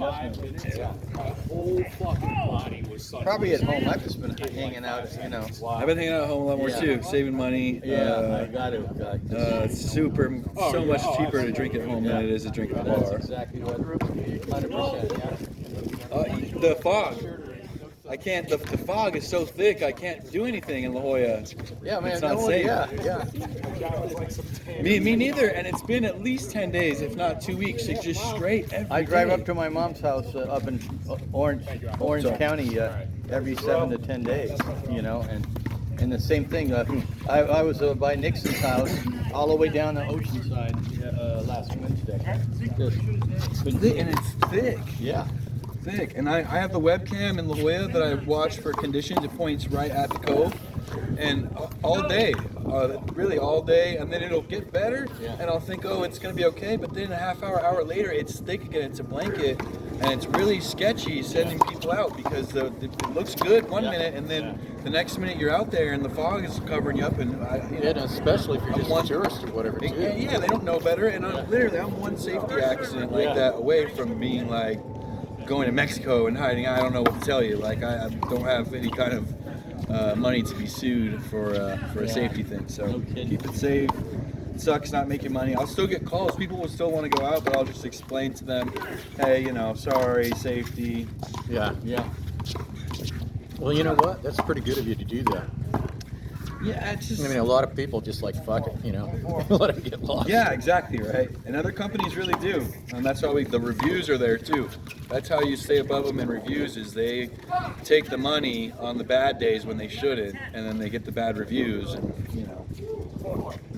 5 minutes, my whole fucking body was suddenly. Probably at home. I've just been hanging out, you know. I've been hanging out at home a lot more too, saving money. I got to. It's so much cheaper to drink at home than it is to drink at the bar. Exactly what. 100%. Yeah. The fog. I can't. The fog is so thick. I can't do anything in La Jolla. Yeah, man. It's not safe. Yeah. Me neither. And it's been at least 10 days, if not 2 weeks. It's just straight every I drive day. up to my mom's house up in Orange County every 7 to 10 days. You know, and the same thing. I was by Nixon's house all the way down the Oceanside last Wednesday. And it's thick. Yeah. Thick. And I have the webcam in La Jolla that I watch for conditions. It points right at the cove. And all day, really all day, and then it'll get better, and I'll think, oh, it's going to be okay, but then a half hour later, it's thick again, it's a blanket, and it's really sketchy sending people out because it looks good one minute, and then the next minute you're out there, and the fog is covering you up, and and especially if you're just a tourist or whatever, too. Yeah, they don't know better, and I'm one safety accident like that away from being like going to Mexico and hiding. I don't know what to tell you, like I don't have any kind of money to be sued for a safety thing, so keep it safe. It sucks not making money. I'll still get calls. People will still want to go out, but I'll just explain to them, hey, sorry, safety. Yeah. Well, you know what? That's pretty good of you to do that. Yeah, it's just. I mean, a lot of people just like fuck it, let it get lost. Yeah, exactly, right. And other companies really do, and that's how the reviews are there too. That's how you stay above them in reviews. Is they take the money on the bad days when they shouldn't, and then they get the bad reviews, and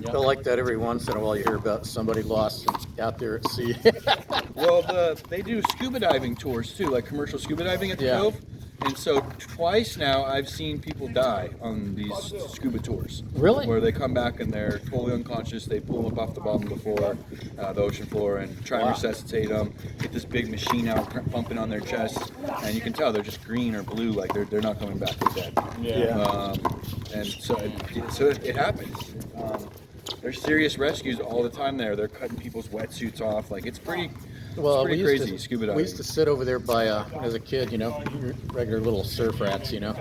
I feel like that every once in a while you hear about somebody lost out there at sea. Well, they do scuba diving tours too, like commercial scuba diving at the Cove. And so twice now I've seen people die on these scuba tours. Really? Where they come back and they're totally unconscious. They pull them up off the bottom of the floor, the ocean floor, and try and resuscitate them. Get this big machine out pumping on their chest, and you can tell they're just green or blue, like they're not coming back. They're dead. Yeah. And so it happens. There's serious rescues all the time there. They're cutting people's wetsuits off. Like it's pretty. Well, it's pretty crazy scuba diving. We used to sit over there by, as a kid, regular little surf rats, Yeah.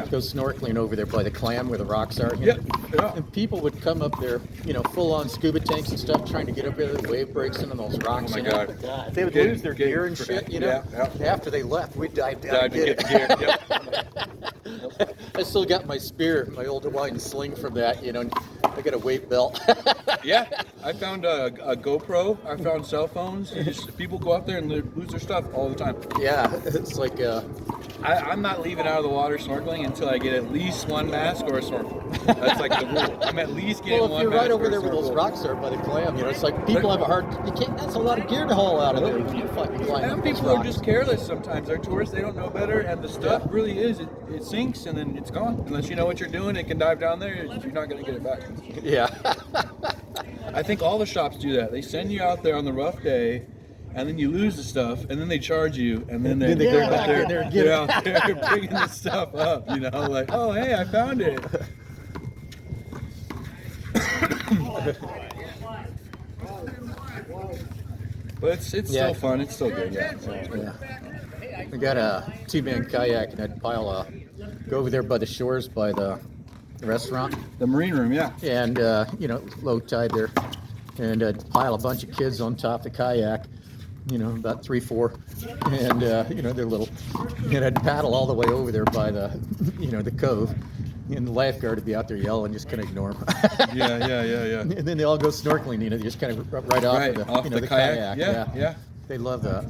Go snorkeling over there by the clam where the rocks are. Yeah. And people would come up there, full on scuba tanks and stuff, trying to get up there. The wave breaks in on those rocks. Oh my God. They would lose their gear and shit, Yeah. After they left, we'd dive down to get gear. Yep. I still got my spear, my old Hawaiian sling from that, and I got a weight belt. Yeah, I found a GoPro. I found cell phones. People go out there and lose their stuff all the time. Yeah, it's like I'm not leaving out of the water snorkeling until I get at least one mask or a snorkel. That's like the rule. I'm at least getting one mask. Well, if you're right over there where those rocks are by the clam, it's like people have a hard. You can't. That's a lot of gear to haul out of there when you fucking climb. And people are just careless sometimes. They're tourists. They don't know better, and the stuff really is. It sinks and then it's gone. Unless you know what you're doing, it can dive down there. You're not going to get it back. Yeah. I think all the shops do that. They send you out there on the rough day, and then you lose the stuff, and then they charge you, and then they're out there bringing the stuff up. Like, oh hey, I found it. But it's still fun. It's still good. Yeah. We got a 2-man kayak, and I'd go over there by the shores by the restaurant. The marine room, yeah. And, low tide there. And I'd pile a bunch of kids on top of the kayak, about 3, 4. And, they're little. And I'd paddle all the way over there by the, the cove. And the lifeguard would be out there yelling, just kind of ignore them. Yeah. And then they all go snorkeling, just kind of right off the kayak. Yeah. They love that.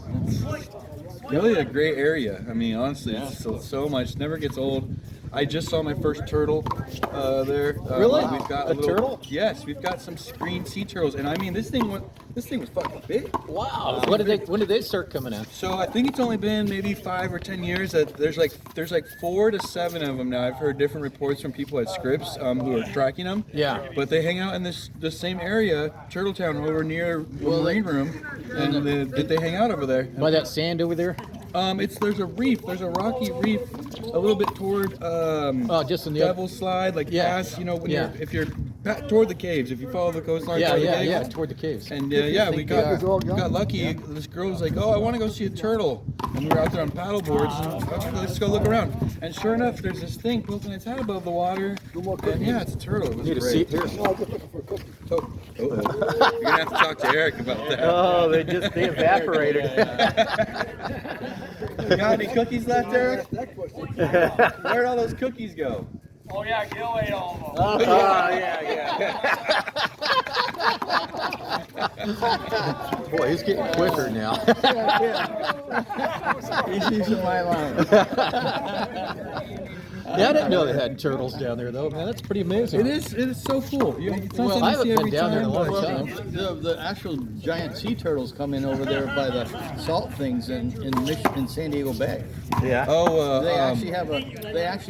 Really a great area. I mean, honestly, it's so much. Never gets old. I just saw my first turtle there. Really? We've got a turtle? Yes, we've got some green sea turtles, and I mean, this thing was fucking big. Wow. When did they start coming in? So I think it's only been maybe 5 or 10 years that there's like 4 to 7 of them now. I've heard different reports from people at Scripps who are tracking them. Yeah. But they hang out in the same area, Turtletown, over near the marine room, and they hang out over there. By that sand over there? There's a reef. There's a rocky reef a little bit toward just in the Devil's Slide, like past, if you're toward the caves. If you follow the coastline, Yeah, toward the yeah, caves. yeah, toward the caves. And yeah, we think they are? got lucky. This girl was like, "Oh, I want to go see a turtle," and we were out there on paddle boards. And okay, let's go look around. And sure enough, there's this thing poking its head above the water. And yeah, it's a turtle. It was Need a great. seat here. Oh, you're gonna have to talk to Eric about that. Oh, they evaporated. You got any cookies left, Eric? Where'd all those cookies go? Oh yeah, Gil ate all of them. Oh, yeah. Boy, he's getting quicker now. He's using my line. Yeah, I didn't know they had turtles down there, though. Man, that's pretty amazing. It is so cool. It's Well, I haven't been down there in a long Well, time. the actual giant sea turtles come in over there by the salt things in San Diego Bay. Yeah. Oh, They actually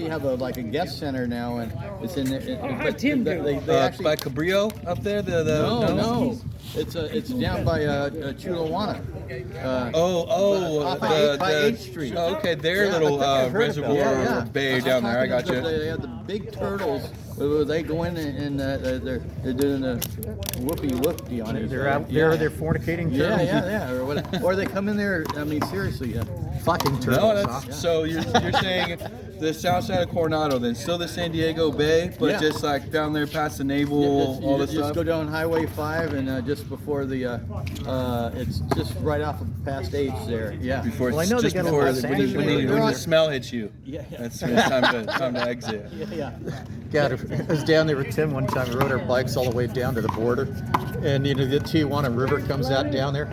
have a like a guest center now, and it's in. They actually by Cabrillo up there. no. It's down by Chulawana. By 8th Street. Oh, okay, their Yeah, little I think I've heard about reservoir it. Yeah. bay down there. I got you. They have the big turtles. Where they go in and they're doing the whoopie on it. They're out there, they're fornicating turtles. Yeah. Or what? Or they come in there. I mean, seriously. Yeah. Fucking turtles. No, huh? so you're saying the south side of Coronado, then still the San Diego Bay, but Yeah. just like down there past the naval, all this Just stuff. go down Highway 5 and just before the, it's just right off of past H there. Yeah. Before Well, I know just they got before a the, Los Angeles. when the smell hits you. Yeah. That's when it's time to exit. Yeah. God, I was down there with Tim one time. We rode our bikes all the way down to the border, and the Tijuana River comes out down there,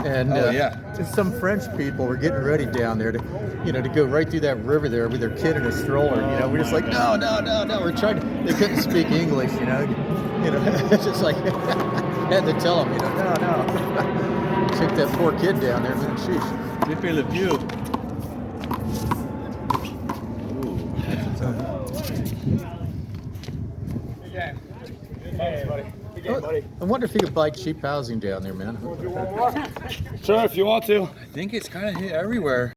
and and some French people were getting ready down there to, to go right through that river there with their kid in a stroller. We're just like, no. We're trying to. They couldn't speak English. It's just like had to tell them, no. Took that poor kid down there, man. Sheesh. Good for the view. I wonder if you could buy cheap housing down there, man. Sure, if you want to. I think it's kind of hit everywhere.